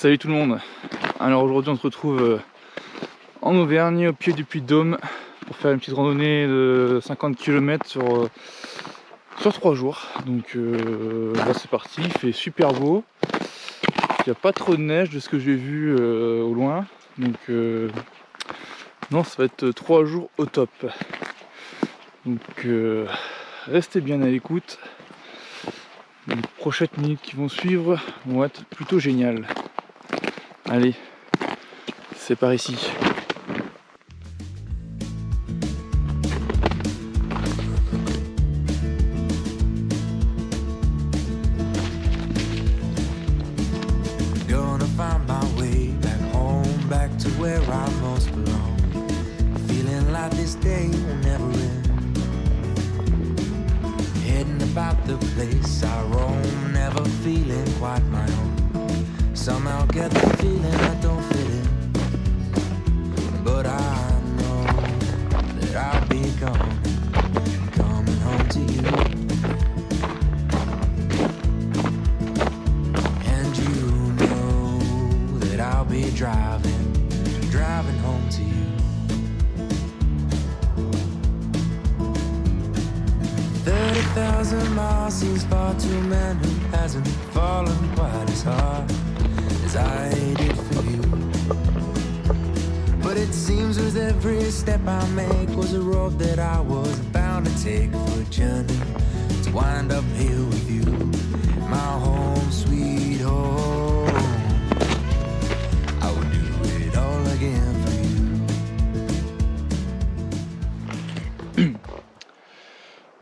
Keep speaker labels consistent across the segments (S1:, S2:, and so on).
S1: Salut tout le monde. Alors aujourd'hui on se retrouve en Auvergne, au pied du Puy-de-Dôme, pour faire une petite randonnée de 50 km sur 3 jours. Donc là c'est parti, il fait super beau. Il n'y a pas trop de neige de ce que j'ai vu au loin. Donc non, ça va être 3 jours au top. Donc restez bien à l'écoute. Les prochaines minutes qui vont suivre vont être plutôt géniales. Allez, c'est par ici.
S2: Gonna find my way back home, back to where I most belong. Feeling like this day will never end. Heading about the place I roam, never feeling quite my own. Somehow get the feeling I don't fit in, but I know that I'll be coming home to you. And you know that I'll be driving home to you. 30,000 miles seems far to a man who hasn't fallen quite as hard as I did for you. But it seems with every step I make was a road that I was bound to take for a journey to wind up here with you, my home sweet home. I would do it all again for you.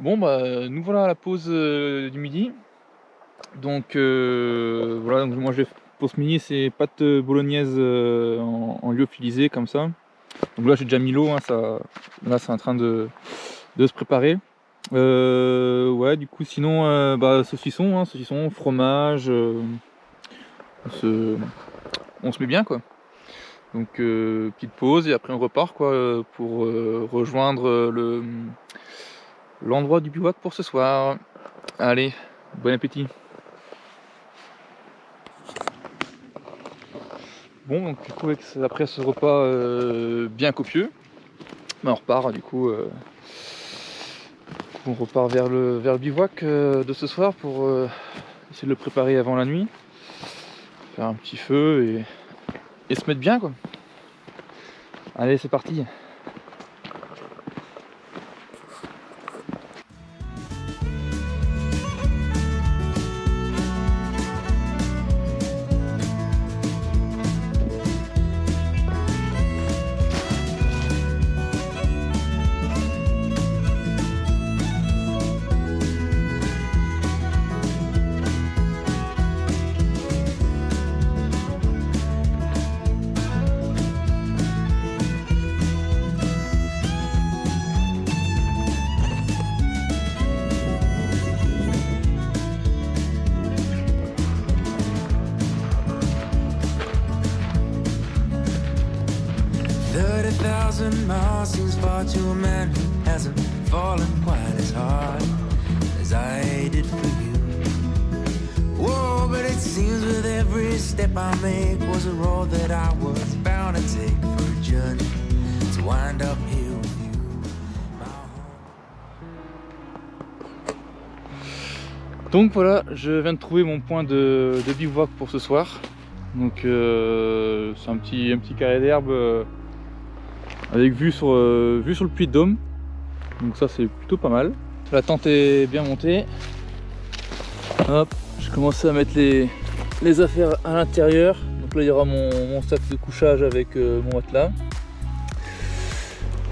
S1: Bon bah nous voilà à la pause du midi. Donc voilà, donc moi je vais pour ce midi c'est pâtes bolognaises en lyophilisé comme ça. Donc là j'ai déjà mis l'eau, hein, ça, là c'est en train de se préparer. Ouais, du coup sinon bah saucisson, hein, saucisson, fromage, on se met bien quoi. Donc petite pause et après on repart quoi pour rejoindre l'endroit du bivouac pour ce soir. Allez, bon appétit. Bon, donc du coup après ce repas bien copieux, on repart du coup, on repart vers le bivouac de ce soir pour essayer de le préparer avant la nuit, faire un petit feu et se mettre bien quoi. Allez, c'est parti.
S2: 30,000 miles seems far to a man who hasn't fallen quite as hard as I did for you. Whoa, but it seems with every step I make was a road that I was bound to take for a journey to wind up here with you.
S1: Donc voilà, je viens de trouver mon point de bivouac pour ce soir. Donc c'est un petit carré d'herbe avec vue sur le Puy-de-Dôme. Donc ça c'est plutôt pas mal. La tente est bien montée. Hop, je commence à mettre les affaires à l'intérieur. Donc là il y aura mon sac de couchage avec mon matelas.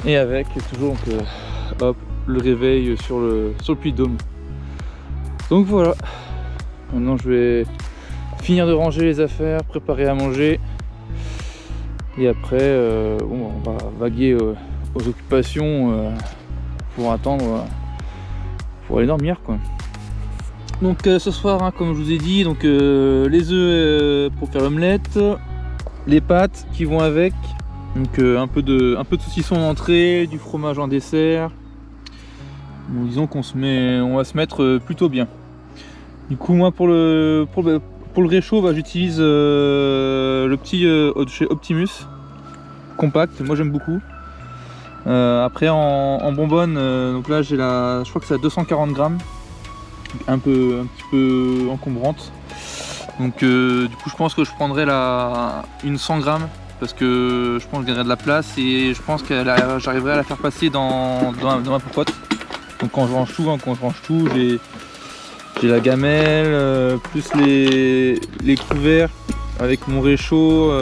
S1: Et avec toujours donc, hop, le réveil sur le Puy-de-Dôme. Donc voilà, maintenant je vais finir de ranger les affaires, préparer à manger. Et après, bon, on va vaguer aux occupations pour attendre, pour aller dormir quoi. Donc ce soir, hein, comme je vous ai dit, donc les œufs pour faire l'omelette, les pâtes qui vont avec, donc un peu de saucisson en entrée, du fromage en dessert. Bon, disons qu'on va se mettre plutôt bien. Du coup moi pour pour le réchaud, bah, j'utilise le petit chez Optimus, compact, moi j'aime beaucoup. Après en bonbonne, donc là j'ai je crois que c'est à 240 grammes, un petit peu encombrante. Donc du coup je pense que je prendrai une 100 grammes parce que je pense que je gagnerai de la place et je pense que j'arriverai à la faire passer dans ma popote. Donc quand je range tout, j'ai la gamelle, plus les couverts avec mon réchaud,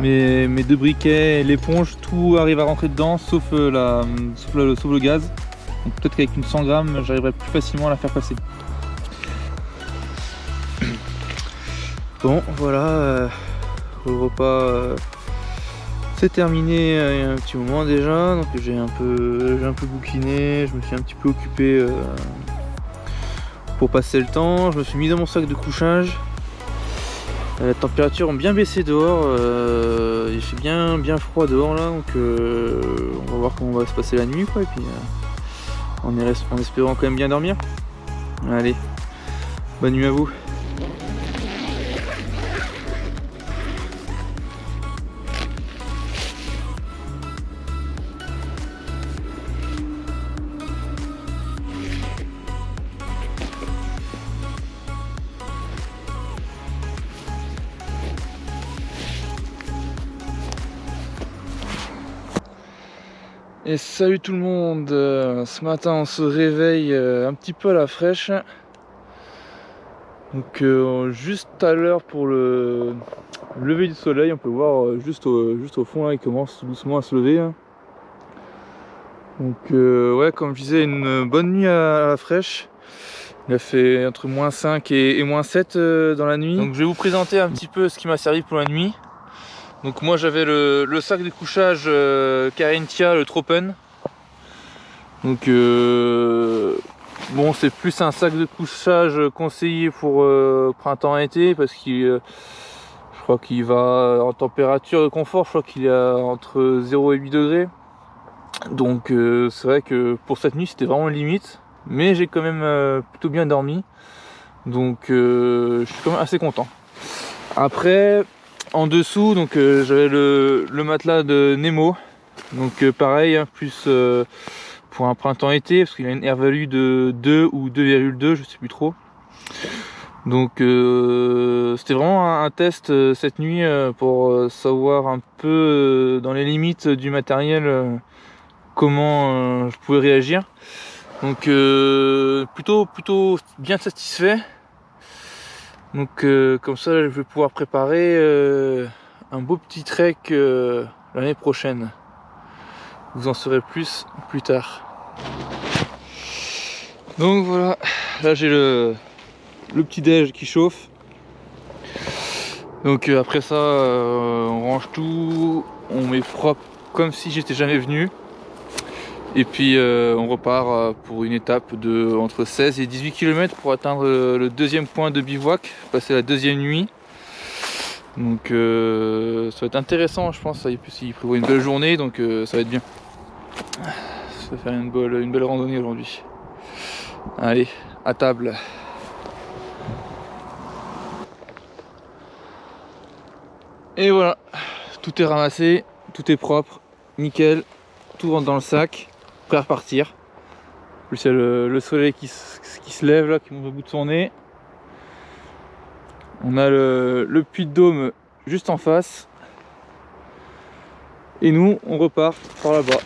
S1: mes 2 briquets, l'éponge, tout arrive à rentrer dedans sauf le gaz. Donc peut-être qu'avec une 100 grammes j'arriverai plus facilement à la faire passer. Bon voilà, le repas c'est terminé il y a un petit moment déjà, donc j'ai un peu bouquiné, je me suis un petit peu occupé pour passer le temps. Je me suis mis dans mon sac de couchage. Les températures ont bien baissé dehors, il fait bien froid dehors là, donc on va voir comment va se passer la nuit quoi, et puis en espérant quand même bien dormir. Allez, bonne nuit à vous. Et salut tout le monde, ce matin on se réveille un petit peu à la fraîche. Donc juste à l'heure pour le lever du soleil, on peut voir juste au fond là, il commence doucement à se lever. Hein. Donc ouais, comme je disais, une bonne nuit à la fraîche. Il a fait entre -5 et -7 dans la nuit. Donc je vais vous présenter un petit peu ce qui m'a servi pour la nuit. Donc moi j'avais le sac de couchage Carinthia, le Tropen. Donc bon, c'est plus un sac de couchage conseillé pour printemps-été parce qu'il je crois qu'il va en température de confort, je crois qu'il est entre 0 et 8 degrés. Donc c'est vrai que pour cette nuit c'était vraiment limite, mais j'ai quand même plutôt bien dormi. Donc je suis quand même assez content. Après en dessous, donc j'avais le matelas de Nemo, donc pareil, hein, plus pour un printemps-été, parce qu'il a une R-value de 2 ou 2,2, je sais plus trop. Donc c'était vraiment un test cette nuit pour savoir un peu dans les limites du matériel comment je pouvais réagir. Donc plutôt bien satisfait. Donc comme ça je vais pouvoir préparer un beau petit trek l'année prochaine. Vous en saurez plus tard. Donc voilà, là j'ai le petit déj qui chauffe. Donc après ça on range tout, on met propre comme si j'étais jamais venu. Et puis on repart pour une étape de entre 16 et 18 km pour atteindre le deuxième point de bivouac, passer la deuxième nuit. Donc ça va être intéressant, je pense. Il prévoit une belle journée, donc ça va être bien. Ça va faire une belle randonnée aujourd'hui. Allez, à table. Et voilà, tout est ramassé, tout est propre, nickel, tout rentre dans le sac, prêt à repartir. En plus il y a le soleil qui se lève là, qui monte au bout de son nez. On a le puits de Dôme juste en face. Et nous, on repart par là-bas.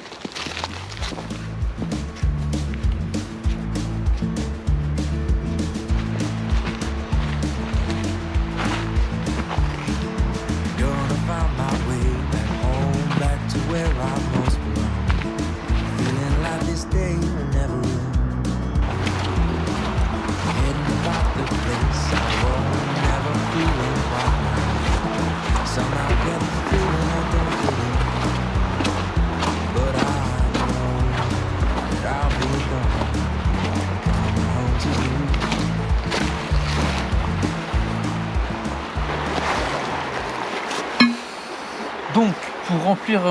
S1: Donc pour remplir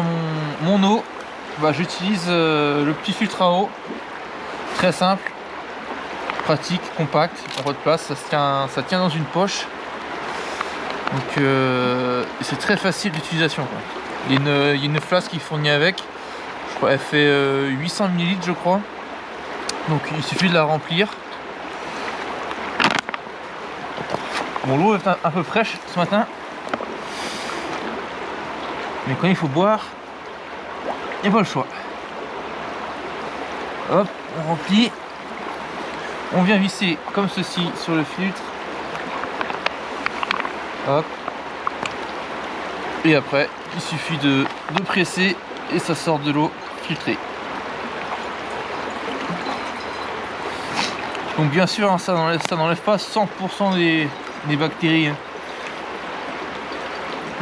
S1: mon eau, bah, j'utilise le petit filtre à eau, très simple, pratique, compact, en votre place, ça tient dans une poche. Donc c'est très facile d'utilisation. Il y a une flasque qui est fournie avec, je crois, elle fait 800 ml je crois. Donc il suffit de la remplir. Bon, l'eau est un peu fraîche ce matin, mais quand il faut boire, il n'y a pas le choix. Hop, on remplit. On vient visser comme ceci sur le filtre. Hop. Et après, il suffit de presser et ça sort de l'eau filtrée. Donc bien sûr, hein, ça n'enlève pas 100% des bactéries. Hein.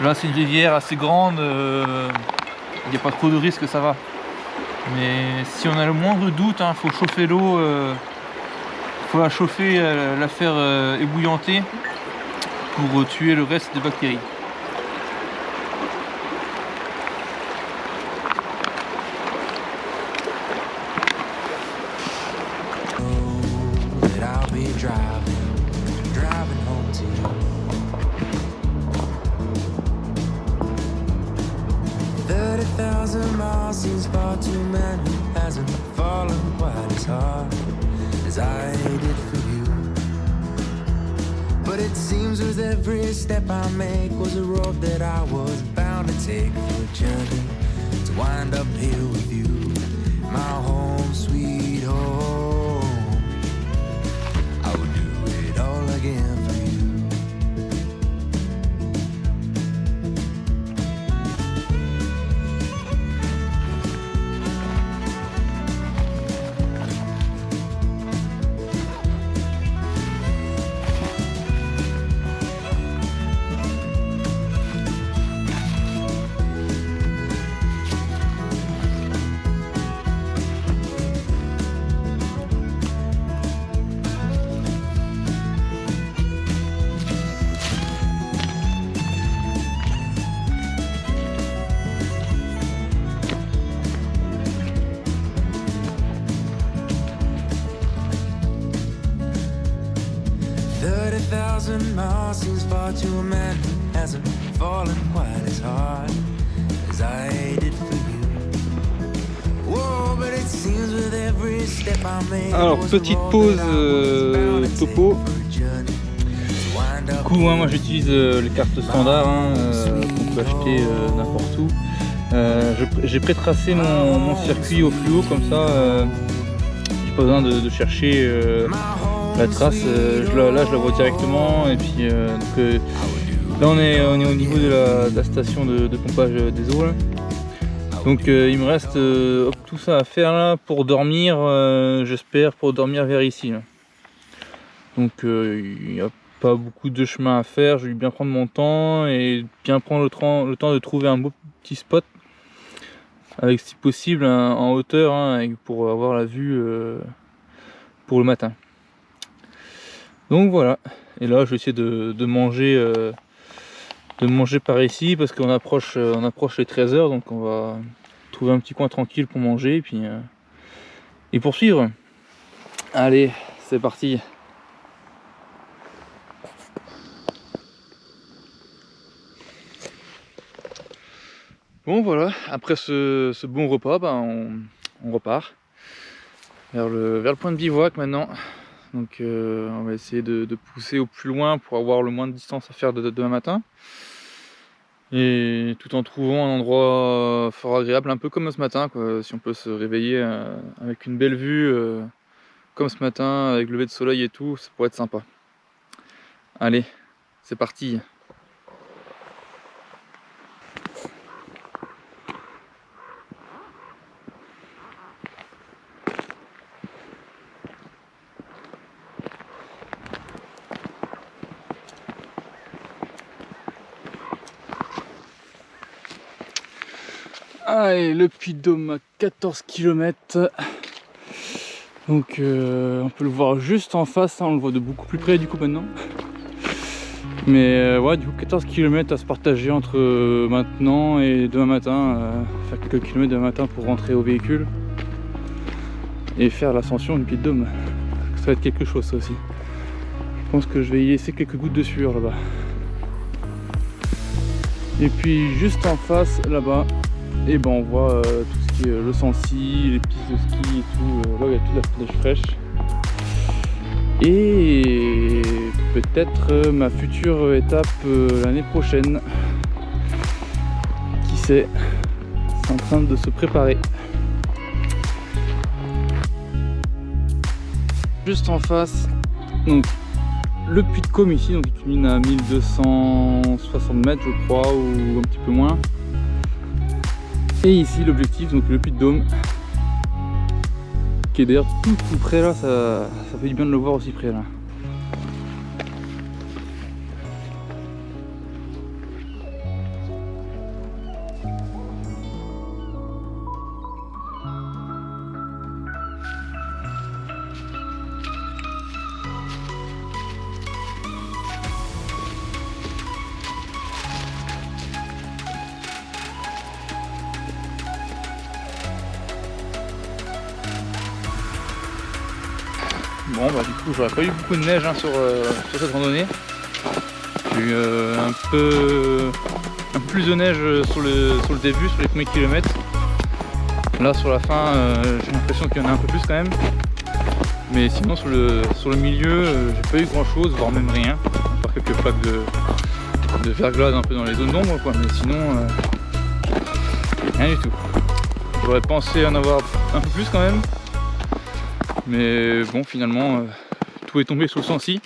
S1: Là, c'est une rivière assez grande. Il n'y a pas trop de risque, ça va. Mais si on a le moindre doute, hein, faut chauffer l'eau. Faut la chauffer, la faire ébouillanter pour tuer le reste des bactéries.
S2: Driving home to you. 30,000 miles seems far too many. Hasn't fallen quite as hard as I did for you. But it seems with every step I make was a road that I was bound to take for a journey to wind up here with you, my home, sweet home. I would do it all again for you. 30,000 miles seems far to a man who hasn't fallen quite as hard as I did for you. Whoa, but it seems with every step I make.
S1: Alors, petite pause topo. Du coup, hein, moi j'utilise les cartes standards qu'on peut acheter n'importe où. J'ai pré-tracé mon circuit au fluo, comme ça j'ai pas besoin de chercher la trace. Là je la vois directement. Et puis là on est au niveau de la station de pompage des eaux là. Donc il me reste tout ça à faire là pour dormir, j'espère, pour dormir vers ici là. Donc il n'y a pas beaucoup de chemin à faire, je vais bien prendre mon temps et bien prendre le temps de trouver un beau petit spot avec, si possible, en hauteur, hein, pour avoir la vue pour le matin. Donc voilà, et là je vais essayer de manger par ici parce qu'on approche les 13 h, donc on va trouver un petit coin tranquille pour manger et puis et poursuivre. Allez, c'est parti. Bon voilà, après ce bon repas, on repart vers le point de bivouac maintenant. Donc on va essayer de pousser au plus loin pour avoir le moins de distance à faire demain matin. Et tout en trouvant un endroit fort agréable, un peu comme ce matin, quoi. Si on peut se réveiller avec une belle vue, comme ce matin, avec le lever de soleil et tout, ça pourrait être sympa. Allez, c'est parti. Allez, le Puy-de-Dôme à 14 km. Donc on peut le voir juste en face, hein, on le voit de beaucoup plus près du coup maintenant. Mais ouais, du coup 14 km à se partager entre maintenant et demain matin, faire quelques kilomètres demain matin pour rentrer au véhicule et faire l'ascension du Puy-de-Dôme. ça va être quelque chose ça aussi. Je pense que je vais y laisser quelques gouttes de sueur là-bas. Et puis juste en face là-bas, et ben on voit tout ce qui est le Sancy, les pistes de ski et tout. Là il y a toute la neige fraîche. Et peut-être ma future étape l'année prochaine. Qui sait, c'est en train de se préparer. Juste en face, donc le puits de Côme ici, donc il culmine à 1260 mètres je crois, ou un petit peu moins. Et ici l'objectif, donc le puits de Dôme, qui est d'ailleurs tout près là, ça fait du bien de le voir aussi près là. Bon bah du coup j'aurais pas eu beaucoup de neige hein, sur cette randonnée. J'ai eu un peu plus de neige sur le début, sur les premiers kilomètres. Là sur la fin j'ai l'impression qu'il y en a un peu plus quand même. Mais sinon sur le milieu j'ai pas eu grand chose, voire même rien. À part quelques plaques de verglas un peu dans les zones d'ombre quoi, mais sinon rien du tout. J'aurais pensé en avoir un peu plus quand même. Mais bon finalement tout est tombé sur le Sancy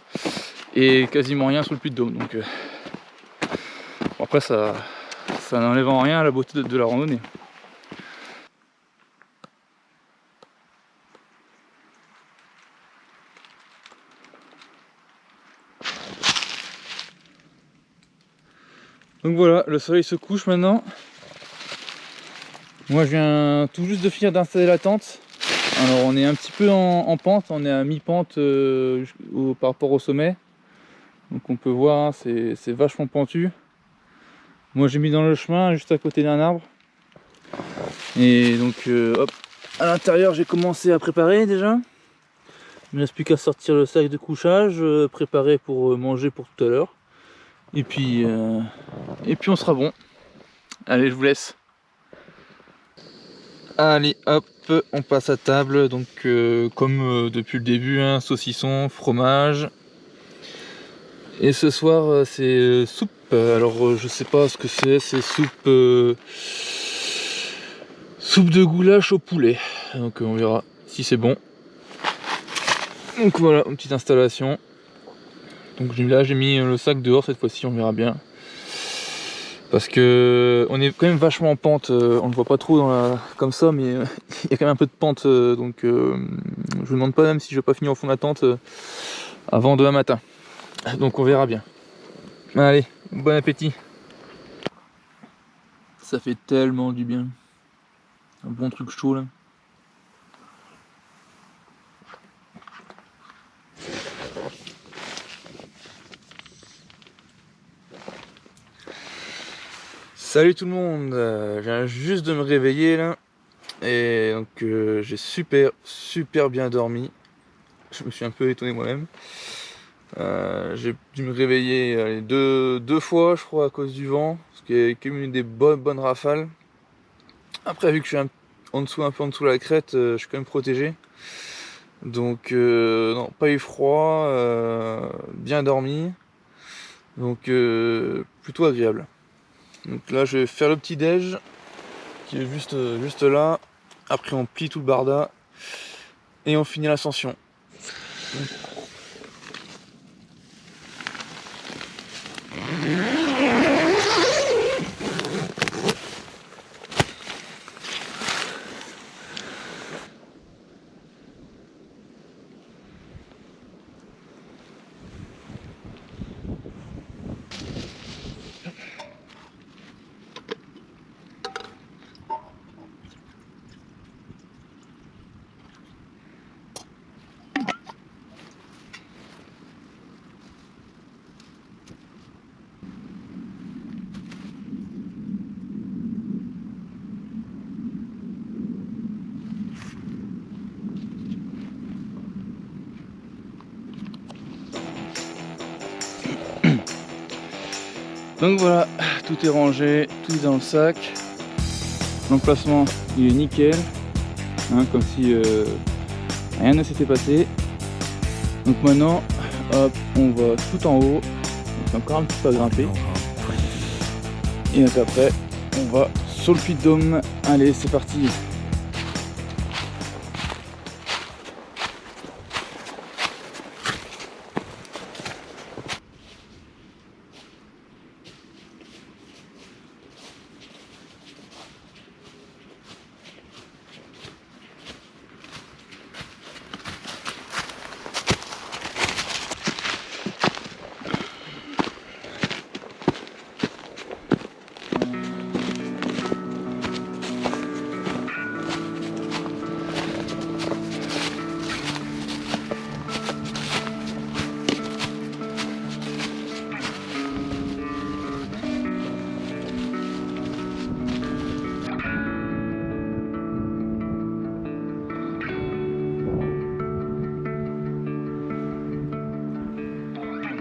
S1: et quasiment rien sur le puits de Dôme. Donc bon, après ça n'enlève en rien à la beauté de la randonnée. Donc voilà, le soleil se couche maintenant. Moi je viens tout juste de finir d'installer la tente. Alors on est un petit peu en pente, on est à mi-pente par rapport au sommet. Donc on peut voir, hein, c'est vachement pentu. Moi j'ai mis dans le chemin juste à côté d'un arbre. Et donc hop, à l'intérieur j'ai commencé à préparer déjà. Il ne reste plus qu'à sortir le sac de couchage, préparer pour manger pour tout à l'heure. Et puis on sera bon. Allez, je vous laisse. Allez hop, on passe à table. Donc comme depuis le début, hein, saucisson, fromage. Et ce soir c'est soupe. Alors je sais pas ce que c'est soupe soupe de goulash au poulet. Donc on verra si c'est bon. Donc voilà, une petite installation. Donc là j'ai mis le sac dehors cette fois-ci, on verra bien. Parce que on est quand même vachement en pente, on ne voit pas trop comme ça, mais il y a quand même un peu de pente, donc je vous demande pas même si je vais pas finir au fond de la tente avant demain matin. Donc on verra bien. Allez, bon appétit. Ça fait tellement du bien. Un bon truc chaud là. Salut tout le monde, je viens juste de me réveiller là. Et donc j'ai super bien dormi. Je me suis un peu étonné moi-même. J'ai dû me réveiller deux fois je crois à cause du vent, ce qui est comme une des bonnes rafales. Après vu que je suis un peu en dessous de la crête, je suis quand même protégé. Donc non, pas eu froid, bien dormi. Donc plutôt agréable. Donc là je vais faire le petit déj qui est juste là. Après on plie tout le barda et on finit l'ascension. Donc voilà, tout est rangé, tout est dans le sac. L'emplacement il est nickel, hein, comme si rien ne s'était passé. Donc maintenant, hop, on va tout en haut. Donc encore un petit peu à grimper. Et donc après, on va sur le Puy de Dôme. Allez, c'est parti.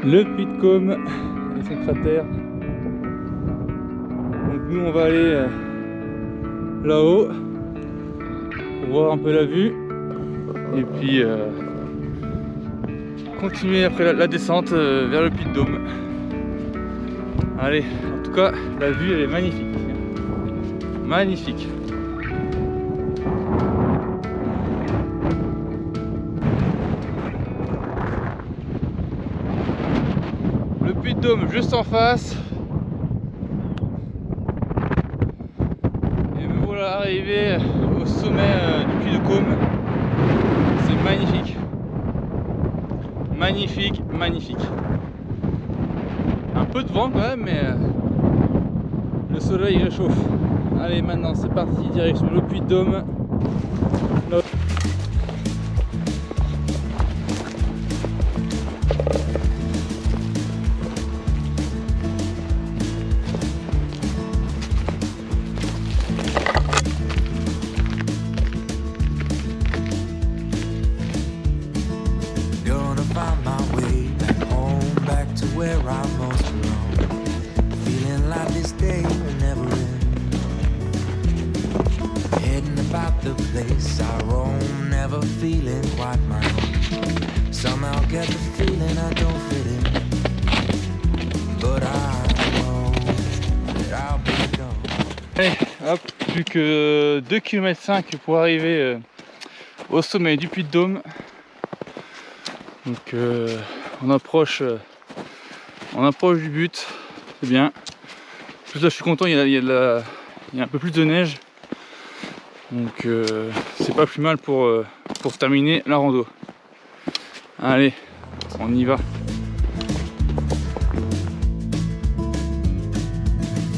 S1: Le Puy de Côme et son cratère. Donc nous on va aller là-haut pour voir un peu la vue et puis continuer après la descente vers le Puy de Dôme. Allez, en tout cas la vue elle est magnifique. Magnifique. Le Puy de Dôme juste en face. Et me voilà arrivé au sommet du Puy de Côme. C'est magnifique. Magnifique, magnifique. Un peu de vent quand même, mais le soleil réchauffe. Allez, maintenant c'est parti, direction le Puy de Dôme.
S2: Where I most belong, feeling like this day will never end. Heading about the place I roam, never feeling quite my own. Somehow get the feeling I don't fit in, but I know that I'll be gone.
S1: Allez, hop, plus que 2,5 km pour arriver au sommet du Puy de Dôme. Donc on approche du but, c'est bien. En plus là je suis content, il y a un peu plus de neige. Donc c'est pas plus mal pour terminer la rando. Allez, on y va.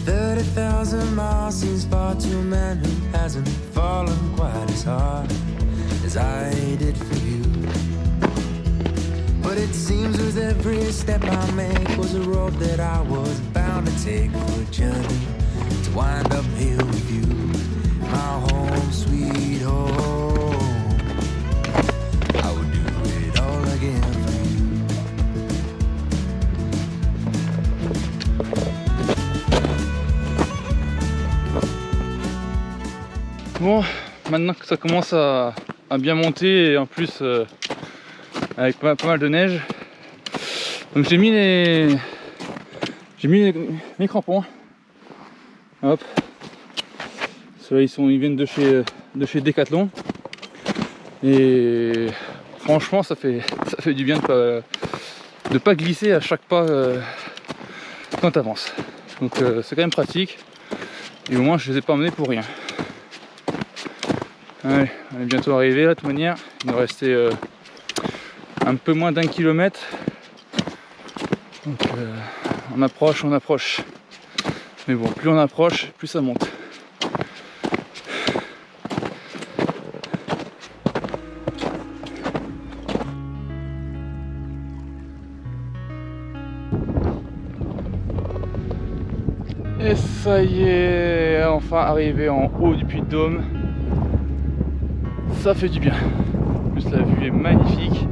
S2: 30,000 miles seems far to a man who hasn't fallen quite as hard as I did for you. But it seems with every step I make was a road that I was bound to take for a journey to wind up here with you, my home sweet home. I would do it all again for you.
S1: Bon, maintenant que ça commence à bien monter et en plus avec pas mal de neige, donc j'ai mis mes crampons. Hop, ceux-là ils viennent de chez Decathlon et franchement ça fait du bien de pas glisser à chaque pas quand tu avances. Donc c'est quand même pratique et au moins je les ai pas emmenés pour rien. Allez, on est bientôt arrivé là de toute manière, il nous restait un peu moins d'1 kilomètre. Donc on approche. Mais bon, plus on approche, plus ça monte. Et ça y est, enfin arrivé en haut du Puy de Dôme. Ça fait du bien. En plus la vue est magnifique.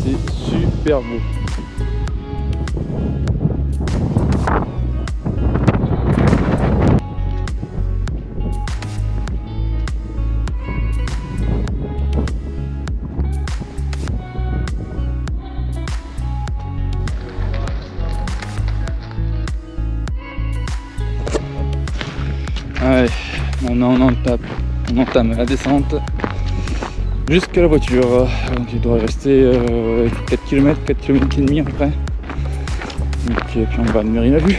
S1: C'est super beau. Allez, maintenant on entame la descente jusqu'à la voiture. Donc il doit rester 4 km et demi à peu près. Donc, et puis on va admirer la vue.